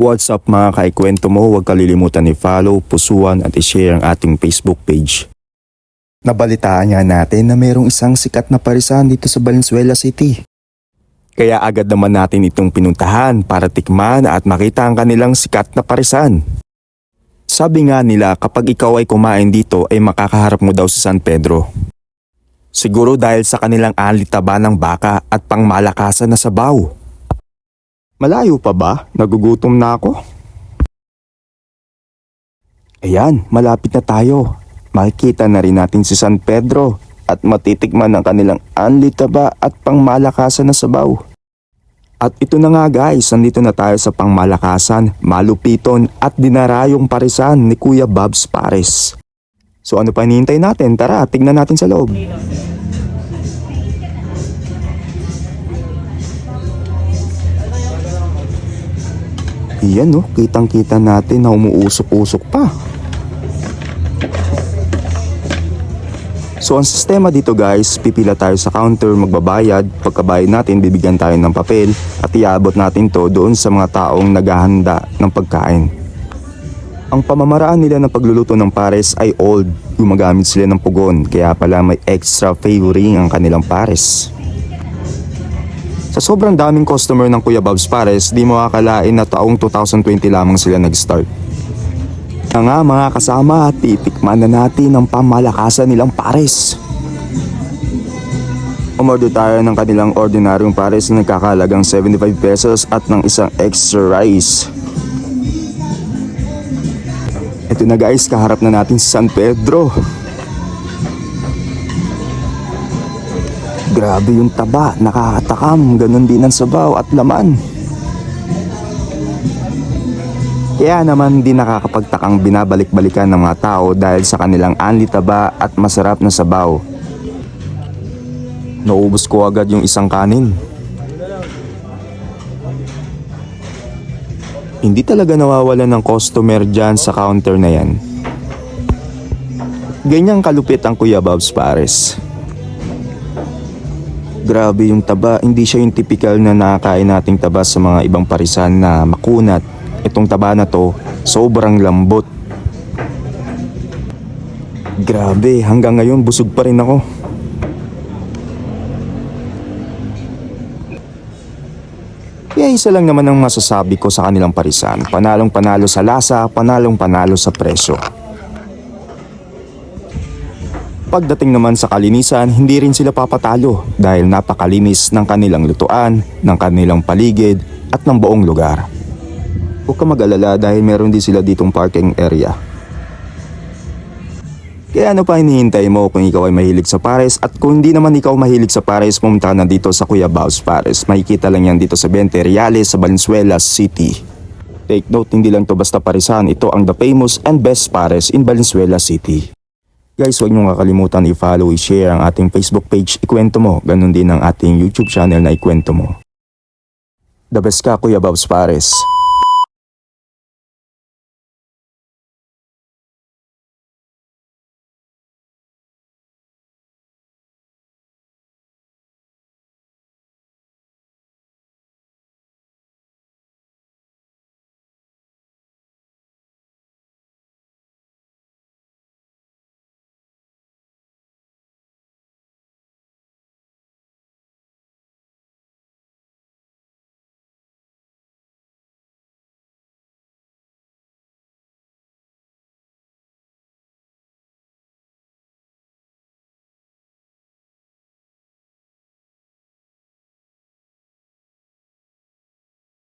What's up mga kaikwento mo, huwag kalilimutan i-follow, pusuan at i-share ang ating Facebook page. Nabalitaan nga natin na mayroong isang sikat na parisan dito sa Valenzuela City. Kaya agad naman natin itong pinuntahan para tikman at makita ang kanilang sikat na parisan. Sabi nga nila kapag ikaw ay kumain dito ay makakaharap mo daw sa San Pedro. Siguro dahil sa kanilang anli-taba ng baka at pangmalakasan na sabaw. Malayo pa ba? Nagugutom na ako. Ayan, malapit na tayo. Makikita na rin natin si San Pedro at matitikman ang kanilang anli-taba at pangmalakasan na sabaw. At ito na nga guys, nandito na tayo sa pangmalakasan, malupiton at dinarayong parisan ni Kuya Bob's Pares. So ano pa hinihintay natin? Tara, tignan natin sa loob. Yan no, kitang-kita natin na umuusok-usok pa. So ang sistema dito guys, pipila tayo sa counter, magbabayad. Pagkabayad natin, bibigyan tayo ng papel at iabot natin to doon sa mga taong naghahanda ng pagkain. Ang pamamaraan nila ng pagluluto ng pares ay old. Gumagamit sila ng pugon, kaya pala may extra flavoring ang kanilang pares. Sa sobrang daming customer ng Kuya Bob's Pares, di mo akalain na taong 2020 lamang sila nag-start. Kaya nga mga kasama, titikman na natin ang pamalakasan nilang pares. Umorder tayo ng kanilang ordinaryong pares na nagkakalagang 75 pesos at ng isang extra rice. Ito na guys, kaharap na natin si San Pedro. Grabe yung taba, nakakatakam, ganun din ang sabaw at laman. Kaya naman di nakakapagtakang binabalik-balikan ng mga tao dahil sa kanilang anli-taba at masarap na sabaw. Naubos ko agad yung isang kanin. Hindi talaga nawawalan ng customer dyan sa counter na yan. Ganyang kalupit ang Kuya Bob's Pares. Grabe yung taba, hindi siya yung typical na nakakain nating taba sa mga ibang parisan na makunat. Itong taba na to, sobrang lambot. Grabe, hanggang ngayon busog pa rin ako. Kaya isa lang naman ang masasabi ko sa kanilang parisan, panalong panalo sa lasa, panalong panalo sa presyo. Pagdating naman sa kalinisan, hindi rin sila papatalo dahil napakalinis ng kanilang lutuan, ng kanilang paligid at ng buong lugar. Huwag ka mag-alala dahil meron din sila ditong parking area. Kaya ano pa hinihintay mo kung ikaw ay mahilig sa pares at kung hindi naman ikaw mahilig sa pares, pumunta na dito sa Kuya Bob's Pares. Makikita lang yan dito sa 20 Reales sa Valenzuela City. Take note, hindi lang to basta parisan, ito ang the famous and best pares in Valenzuela City. Guys, huwag niyong kakalimutan i-follow, i-share ang ating Facebook page, Ikwento Mo. Ganun din ang ating YouTube channel na Ikwento Mo. The best ka, Kuya Bob's Pares.